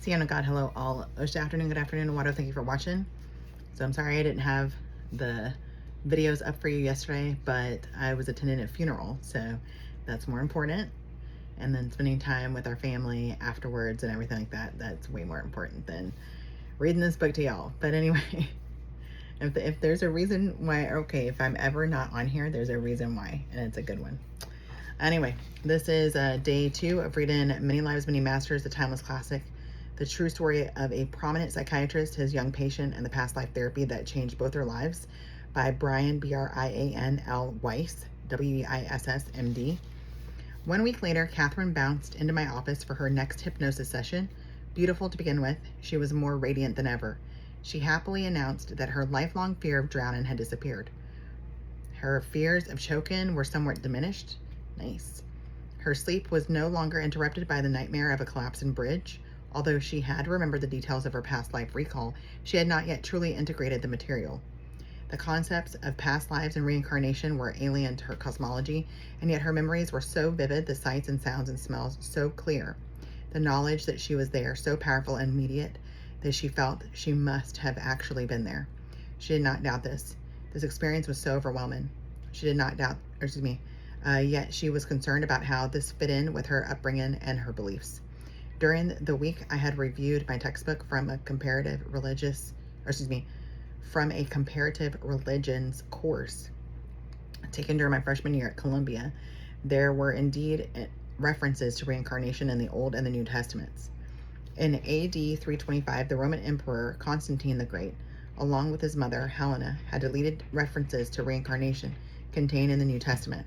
Sienna God, hello all. Good afternoon, Wado, thank you for watching. So I'm sorry I didn't have the videos up for you yesterday, but I was attending a funeral, so that's more important. And then spending time with our family afterwards and everything like that, that's way more important than reading this book to y'all. But anyway, if there's a reason why, okay, if I'm ever not on here, there's a reason why, and it's a good one. Anyway, this is day 2 of reading Many Lives, Many Masters, the Timeless Classic. The true story of a prominent psychiatrist, his young patient, and the past life therapy that changed both their lives by Brian, Brianl Weiss, Weiss, MD. 1 week later, Catherine bounced into my office for her next hypnosis session. Beautiful to begin with, she was more radiant than ever. She happily announced that her lifelong fear of drowning had disappeared. Her fears of choking were somewhat diminished. Nice. Her sleep was no longer interrupted by the nightmare of a collapsing bridge. Although she had remembered the details of her past life recall, she had not yet truly integrated the material. The concepts of past lives and reincarnation were alien to her cosmology, and yet her memories were so vivid, the sights and sounds and smells so clear, the knowledge that she was there so powerful and immediate that she felt she must have actually been there. She did not doubt this. This experience was so overwhelming. She did not doubt, yet she was concerned about how this fit in with her upbringing and her beliefs. During the week, I had reviewed my textbook from a comparative religions course taken during my freshman year at Columbia. There were indeed references to reincarnation in the Old and the New Testaments. In AD 325, the Roman Emperor Constantine the Great, along with his mother Helena, had deleted references to reincarnation contained in the New Testament.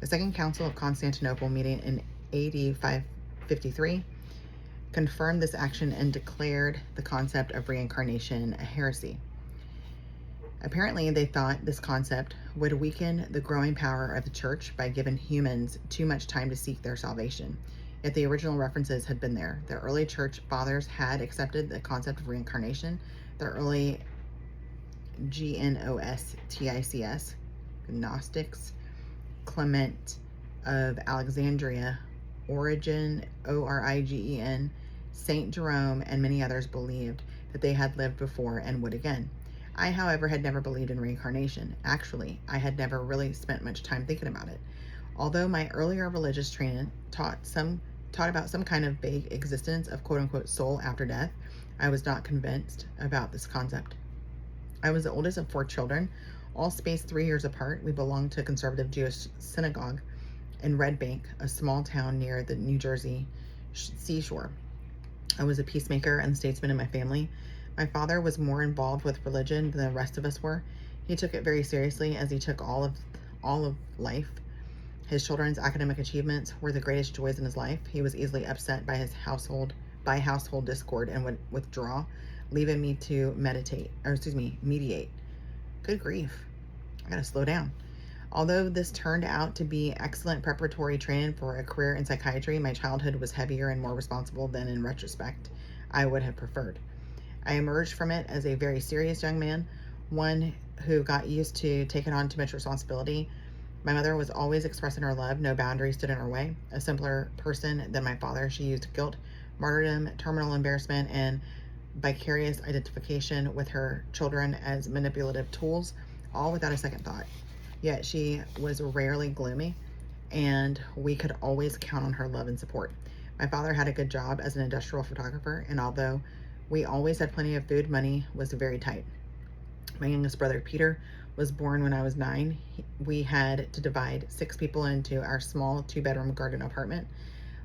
The Second Council of Constantinople, meeting in AD 553, confirmed this action and declared the concept of reincarnation a heresy. Apparently, they thought this concept would weaken the growing power of the church by giving humans too much time to seek their salvation. Yet the original references had been there. The early church fathers had accepted the concept of reincarnation. The early Gnostics, Gnostics, Clement of Alexandria, Origen, Origen, Saint Jerome, and many others believed that they had lived before and would again. I, however, had never believed in reincarnation. Actually, I had never really spent much time thinking about it. Although my earlier religious training taught about some kind of vague existence of quote-unquote soul after death, I was not convinced about this concept. I was the oldest of 4 children, all spaced 3 years apart. We belonged to a conservative Jewish synagogue in Red Bank, a small town near the New Jersey seashore. I was a peacemaker and statesman in my family. My father was more involved with religion than the rest of us were. He took it very seriously, as he took all of life. His children's academic achievements were the greatest joys in his life. He was easily upset by household discord and would withdraw, leaving me to mediate. Good grief. I gotta slow down. Although this turned out to be excellent preparatory training for a career in psychiatry, my childhood was heavier and more responsible than, in retrospect, I would have preferred. I emerged from it as a very serious young man, one who got used to taking on too much responsibility. My mother was always expressing her love. No boundaries stood in her way. A simpler person than my father, she used guilt, martyrdom, terminal embarrassment, and vicarious identification with her children as manipulative tools, all without a second thought. Yet she was rarely gloomy, and we could always count on her love and support. My father had a good job as an industrial photographer, and although we always had plenty of food, money was very tight. My youngest brother, Peter, was born when I was 9. We had to divide 6 people into our small 2-bedroom garden apartment.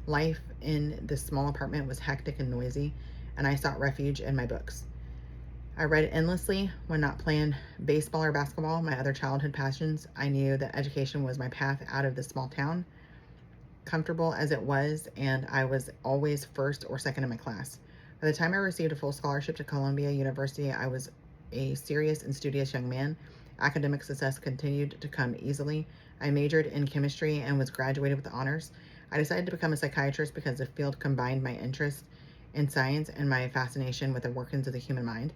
Life in this small apartment was hectic and noisy, and I sought refuge in my books. I read endlessly when not playing baseball or basketball, my other childhood passions. I knew that education was my path out of this small town, comfortable as it was, and I was always first or second in my class. By the time I received a full scholarship to Columbia University, I was a serious and studious young man. Academic success continued to come easily. I majored in chemistry and was graduated with honors. I decided to become a psychiatrist because the field combined my interest in science and my fascination with the workings of the human mind.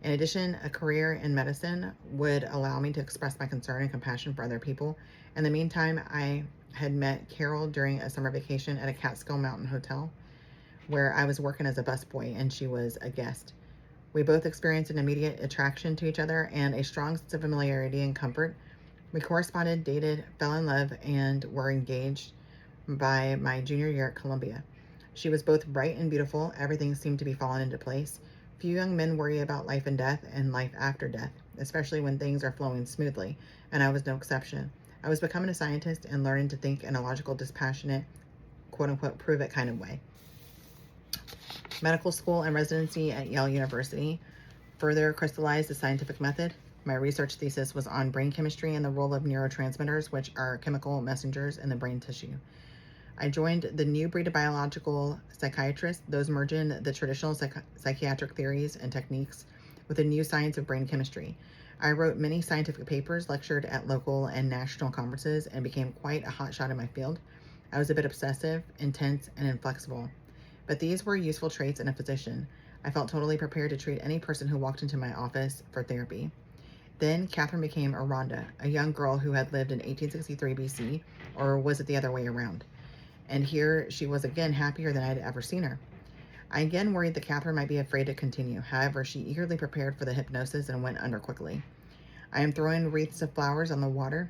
In addition, a career in medicine would allow me to express my concern and compassion for other people. In the meantime, I had met Carol during a summer vacation at a Catskill Mountain hotel. where I was working as a busboy and she was a guest. We both experienced an immediate attraction to each other and a strong sense of familiarity and comfort. We corresponded, dated, fell in love, and were engaged by my junior year at Columbia. She was both bright and beautiful. Everything seemed to be falling into place. Few young men worry about life and death and life after death, especially when things are flowing smoothly, and I was no exception. I was becoming a scientist and learning to think in a logical, dispassionate, quote unquote, prove it kind of way. Medical school and residency at Yale University further crystallized the scientific method. My research thesis was on brain chemistry and the role of neurotransmitters, which are chemical messengers in the brain tissue. I joined the new breed of biological psychiatrists, those merging the traditional psychiatric theories and techniques with the new science of brain chemistry. I wrote many scientific papers, lectured at local and national conferences, and became quite a hotshot in my field. I was a bit obsessive, intense, and inflexible. But these were useful traits in a physician. I felt totally prepared to treat any person who walked into my office for therapy. Then Catherine became a Rhonda, a young girl who had lived in 1863 BC, or was it the other way around? And here she was again, happier than I'd ever seen her. I again worried that Catherine might be afraid to continue. However, she eagerly prepared for the hypnosis and went under quickly. I am throwing wreaths of flowers on the water.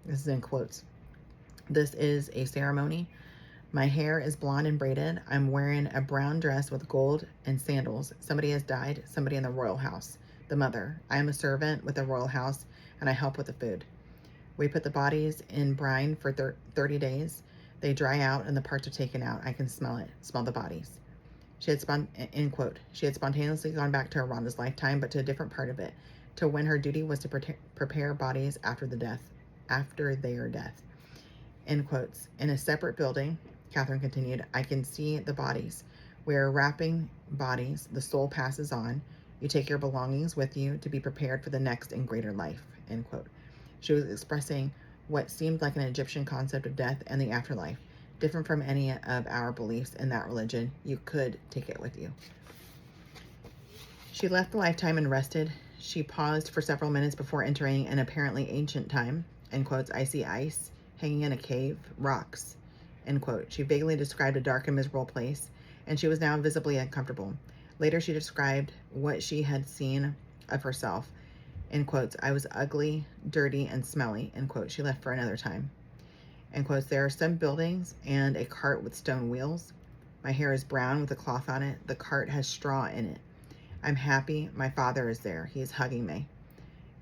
This is in quotes. This is a ceremony. My hair is blonde and braided. I'm wearing a brown dress with gold and sandals. Somebody has died, somebody in the royal house. The mother. I am a servant with the royal house, and I help with the food. We put the bodies in brine for 30 days. They dry out, and the parts are taken out. I can smell it, smell the bodies. End quote. She had spontaneously gone back to Rhonda's lifetime, but to a different part of it, to when her duty was to prepare bodies after their death. End quotes. In a separate building, Catherine continued, I can see the bodies. We are wrapping bodies. The soul passes on. You take your belongings with you to be prepared for the next and greater life. End quote. She was expressing what seemed like an Egyptian concept of death and the afterlife, different from any of our beliefs in that religion. You could take it with you. She left the lifetime and rested. She paused for several minutes before entering an apparently ancient time. End quotes. I see ice hanging in a cave, rocks. End quote. She vaguely described a dark and miserable place, and she was now visibly uncomfortable. Later, she described what she had seen of herself. End quotes. I was ugly, dirty, and smelly. End quote. She left for another time. End quotes. There are some buildings and a cart with stone wheels. My hair is brown with a cloth on it. The cart has straw in it. I'm happy. My father is there. He is hugging me.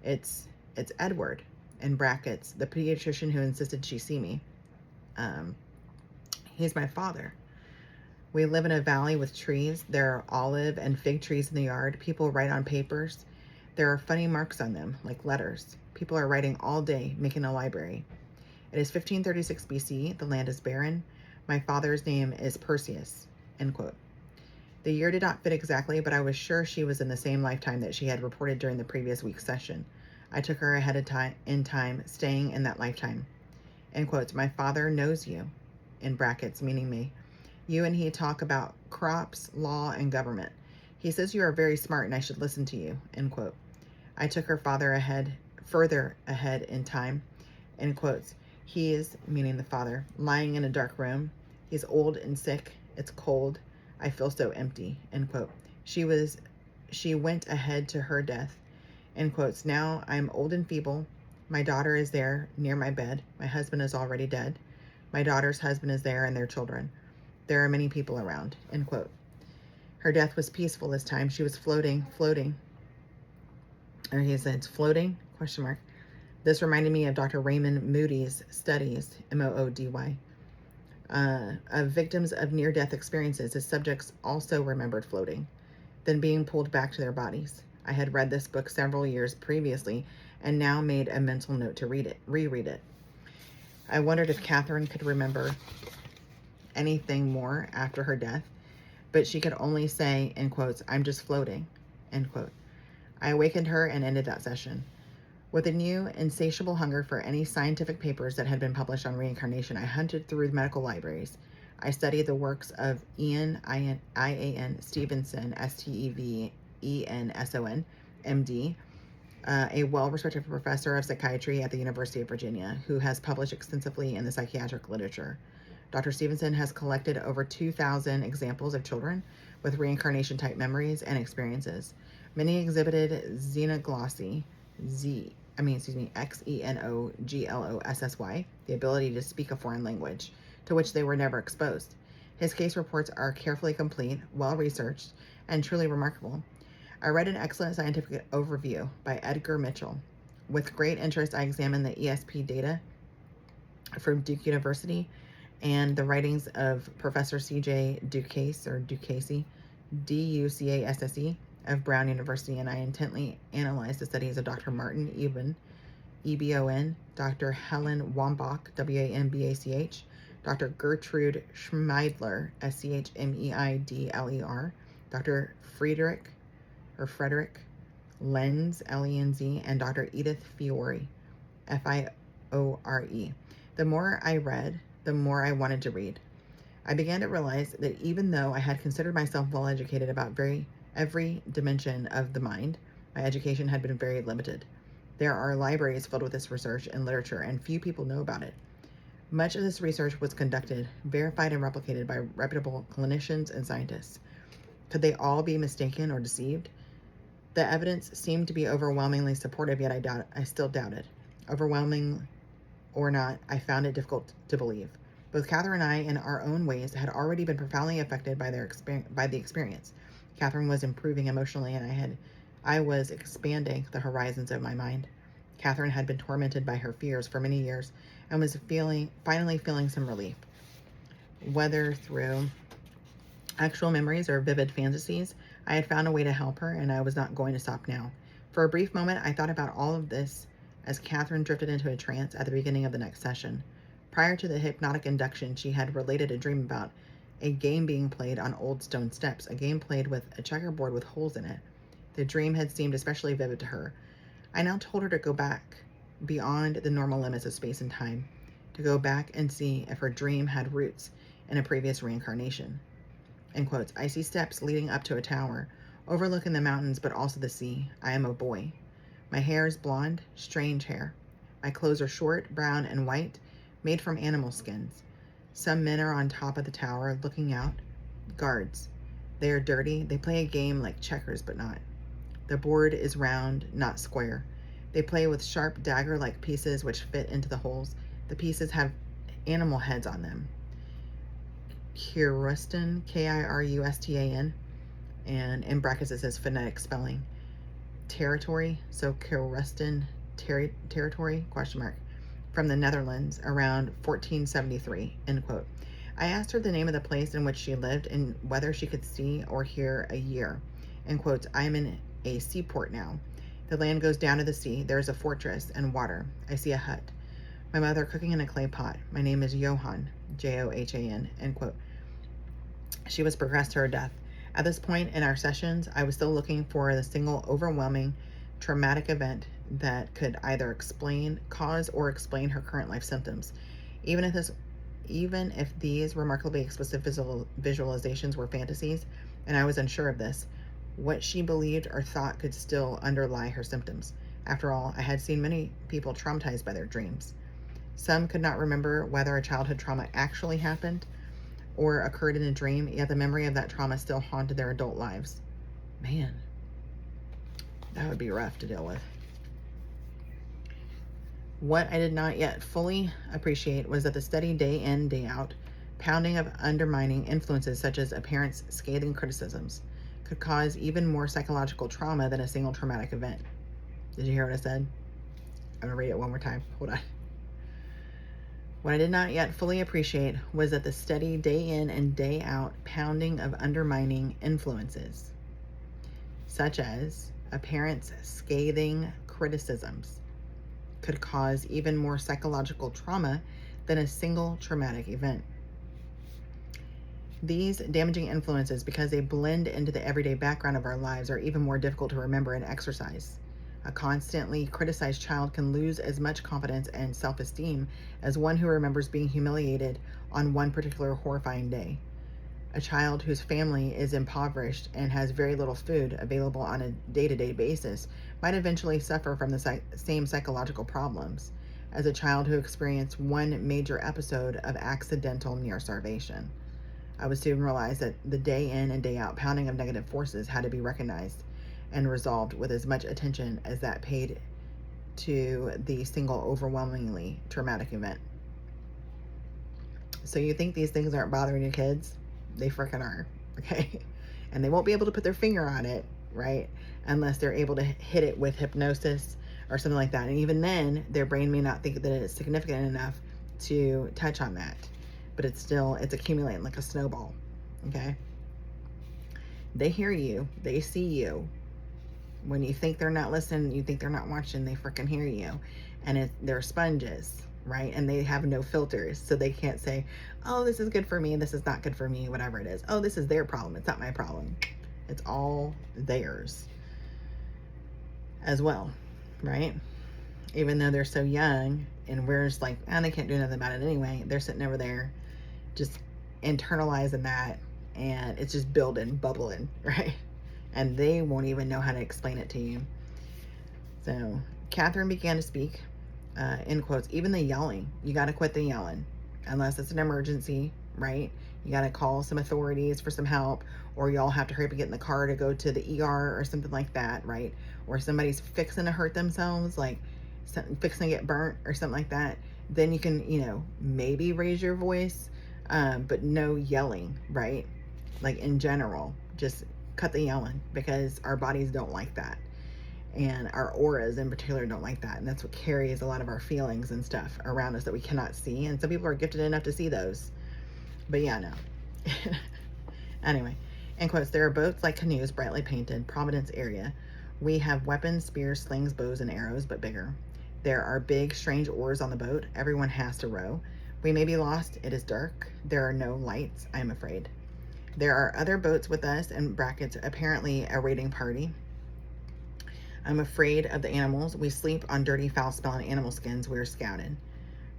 It's Edward, in brackets, the pediatrician who insisted she see me. He's my father. We live in a valley with trees. There are olive and fig trees in the yard. People write on papers. There are funny marks on them, like letters. People are writing all day, making a library. It is 1536 BC. The land is barren. My father's name is Perseus. End quote. The year did not fit exactly, but I was sure she was in the same lifetime that she had reported during the previous week's session. I took her ahead of time, staying in that lifetime. End quotes. My father knows you, in brackets, meaning me. You and he talk about crops, law, and government. He says you are very smart and I should listen to you. End quote. I took her further ahead in time. End quotes. He is, meaning the father, lying in a dark room. He's old and sick. It's cold. I feel so empty. End quote. She went ahead to her death. End quotes. Now I'm old and feeble. My daughter is there near my bed. My husband is already dead. My daughter's husband is there and their children. There are many people around. End quote. Her death was peaceful this time. She was floating. Or he said, floating, question mark. This reminded me of Dr. Raymond Moody's studies, Moody, of victims of near-death experiences. His subjects also remembered floating, then being pulled back to their bodies. I had read this book several years previously and now made a mental note to reread it. I wondered if Catherine could remember anything more after her death, but she could only say, in quotes, I'm just floating, end quote. I awakened her and ended that session. With a new, insatiable hunger for any scientific papers that had been published on reincarnation, I hunted through medical libraries. I studied the works of Ian Stevenson, Stevenson, MD, a well-respected professor of psychiatry at the University of Virginia, who has published extensively in the psychiatric literature. Dr. Stevenson has collected over 2,000 examples of children with reincarnation type memories and experiences. Many exhibited xenoglossy, Xenoglossy, the ability to speak a foreign language, to which they were never exposed. His case reports are carefully complete, well-researched, and truly remarkable. I read an excellent scientific overview by Edgar Mitchell. With great interest, I examined the ESP data from Duke University and the writings of Professor C.J. Ducasse, D-U-C-A-S-S-E, of Brown University, and I intently analyzed the studies of Dr. Martin Ebon, E-B-O-N, Dr. Helen Wambach, W-A-M-B-A-C-H, Dr. Gertrude Schmeidler, S-C-H-M-E-I-D-L-E-R, Dr. Frederick Lenz, L-E-N-Z, and Dr. Edith Fiore, F-I-O-R-E. The more I read, the more I wanted to read. I began to realize that even though I had considered myself well educated about every dimension of the mind, my education had been very limited. There are libraries filled with this research and literature, and few people know about it. Much of this research was conducted, verified, and replicated by reputable clinicians and scientists. Could they all be mistaken or deceived? The evidence seemed to be overwhelmingly supportive, yet I still doubted. Overwhelming or not, I found it difficult to believe. Both Catherine and I, in our own ways, had already been profoundly affected by the experience. Catherine was improving emotionally, and I was expanding the horizons of my mind. Catherine had been tormented by her fears for many years and was finally feeling some relief. Whether through actual memories or vivid fantasies, I had found a way to help her, and I was not going to stop now. For a brief moment, I thought about all of this as Catherine drifted into a trance at the beginning of the next session. Prior to the hypnotic induction, she had related a dream about a game being played on old stone steps, a game played with a checkerboard with holes in it. The dream had seemed especially vivid to her. I now told her to go back beyond the normal limits of space and time, to go back and see if her dream had roots in a previous reincarnation. In quotes, I see steps leading up to a tower, overlooking the mountains but also the sea. I am a boy. My hair is blonde, strange hair. My clothes are short, brown, and white, made from animal skins. Some men are on top of the tower looking out. Guards. They are dirty. They play a game like checkers, but not. The board is round, not square. They play with sharp dagger-like pieces which fit into the holes. The pieces have animal heads on them. Kirustan, K-I-R-U-S-T-A-N, and in brackets it says phonetic spelling. Territory, so Kirustan territory, question mark, from the Netherlands around 1473, end quote. I asked her the name of the place in which she lived and whether she could see or hear a year. In quotes, I am in a seaport now. The land goes down to the sea. There is a fortress and water. I see a hut. My mother cooking in a clay pot. My name is Johan, J-O-H-A-N, end quote. She was progressed to her death. At this point in our sessions, I was still looking for the single overwhelming traumatic event that could either cause or explain her current life symptoms. Even if these remarkably explicit visualizations were fantasies, and I was unsure of this, what she believed or thought could still underlie her symptoms. After all, I had seen many people traumatized by their dreams. Some could not remember whether a childhood trauma actually happened or occurred in a dream, yet the memory of that trauma still haunted their adult lives. Man, that would be rough to deal with. What I did not yet fully appreciate was that the steady day in, day out pounding of undermining influences such as a parent's scathing criticisms could cause even more psychological trauma than a single traumatic event. Did you hear what I said? I'm gonna read it one more time. Hold on. What I did not yet fully appreciate was that the steady day in and day out pounding of undermining influences, such as a parent's scathing criticisms, could cause even more psychological trauma than a single traumatic event. These damaging influences, because they blend into the everyday background of our lives, are even more difficult to remember and exercise. A constantly criticized child can lose as much confidence and self-esteem as one who remembers being humiliated on one particular horrifying day. A child whose family is impoverished and has very little food available on a day-to-day basis might eventually suffer from the same psychological problems as a child who experienced one major episode of accidental near starvation. I would soon realize that the day in and day out pounding of negative forces had to be recognized and resolved with as much attention as that paid to the single overwhelmingly traumatic event. So you think these things aren't bothering your kids? They freaking are, okay? And they won't be able to put their finger on it, right? Unless they're able to hit it with hypnosis or something like that. And even then, their brain may not think that it's significant enough to touch on that. But it's accumulating like a snowball, okay? They hear you. They see you. When you think they're not listening, you think they're not watching, they freaking hear you. And they're sponges, right? And they have no filters, so they can't say, oh, this is good for me, this is not good for me, whatever it is. Oh, this is their problem, it's not my problem. It's all theirs as well, right? Even though they're so young and we're just like, they can't do nothing about it anyway. They're sitting over there just internalizing that, and it's just building, bubbling, right? And they won't even know how to explain it to you. So Catherine began to speak, in quotes, even the yelling. You got to quit the yelling unless it's an emergency, right? You got to call some authorities for some help, or y'all have to hurry up and get in the car to go to the ER or something like that, right? Or somebody's fixing to hurt themselves, like fixing to get burnt or something like that. Then you can, maybe raise your voice, but no yelling, right? Like in general, just cut the yelling, because our bodies don't like that. And our auras in particular don't like that. And that's what carries a lot of our feelings and stuff around us that we cannot see. And some people are gifted enough to see those. But yeah, no. Anyway, in quotes, there are boats like canoes, brightly painted, Providence area. We have weapons, spears, slings, bows, and arrows, but bigger. There are big, strange oars on the boat. Everyone has to row. We may be lost. It is dark. There are no lights, I am afraid. There are other boats with us, in brackets, apparently a raiding party. I'm afraid of the animals. We sleep on dirty, foul-smelling animal skins. We're scouted.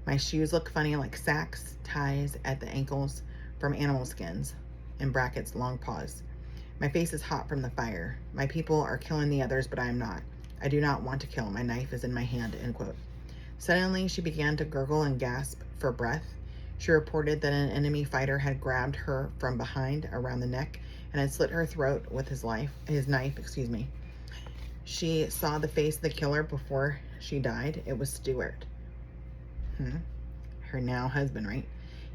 My shoes look funny, like sacks, ties at the ankles from animal skins, in brackets, long paws. My face is hot from the fire. My people are killing the others, but I am not. I do not want to kill. My knife is in my hand, end quote. Suddenly, she began to gurgle and gasp for breath. She reported that an enemy fighter had grabbed her from behind around the neck and had slit her throat with his knife. She saw the face of the killer before she died. It was Stuart. Her now husband, right?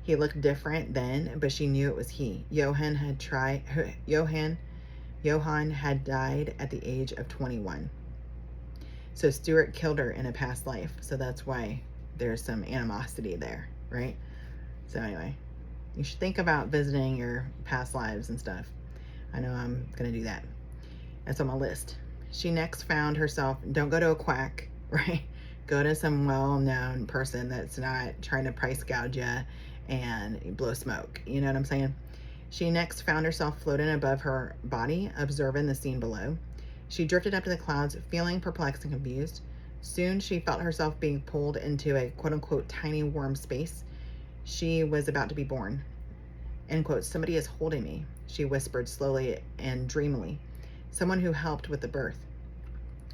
He looked different then, but she knew it was he. Johan had died at the age of 21. So Stuart killed her in a past life. So that's why there's some animosity there, right? So anyway, you should think about visiting your past lives and stuff. I know I'm going to do that. That's on my list. She next found herself, don't go to a quack, right? Go to some well-known person that's not trying to price gouge you and blow smoke. You know what I'm saying? She next found herself floating above her body, observing the scene below. She drifted up to the clouds, feeling perplexed and confused. Soon she felt herself being pulled into a quote-unquote tiny warm space. She was about to be born. End quote. Somebody is holding me, she whispered slowly and dreamily. Someone who helped with the birth.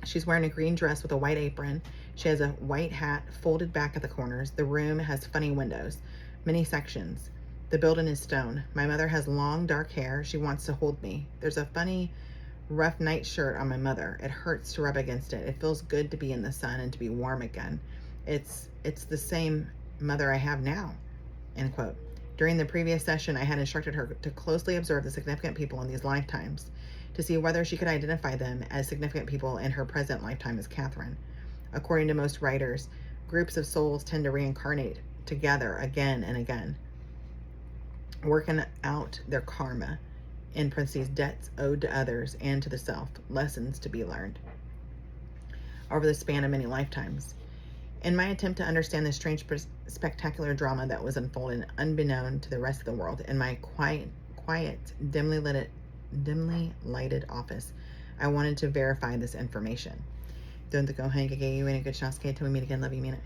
She's wearing a green dress with a white apron. She has a white hat folded back at the corners. The room has funny windows, many sections. The building is stone. My mother has long dark hair. She wants to hold me. There's a funny rough night shirt on my mother. It hurts to rub against it. It feels good to be in the sun and to be warm again. It's the same mother I have now, end quote. During the previous session, I had instructed her to closely observe the significant people in these lifetimes, to see whether she could identify them as significant people in her present lifetime as Catherine. According to most writers, groups of souls tend to reincarnate together again and again, working out their karma, in parentheses, debts owed to others and to the self, lessons to be learned over the span of many lifetimes. In my attempt to understand this strange, spectacular drama that was unfolding unbeknown to the rest of the world, in my quiet, dimly lighted office, I wanted to verify this information. Don't go hang again, you ain't a good chance. Till we meet again. Love you, mean it.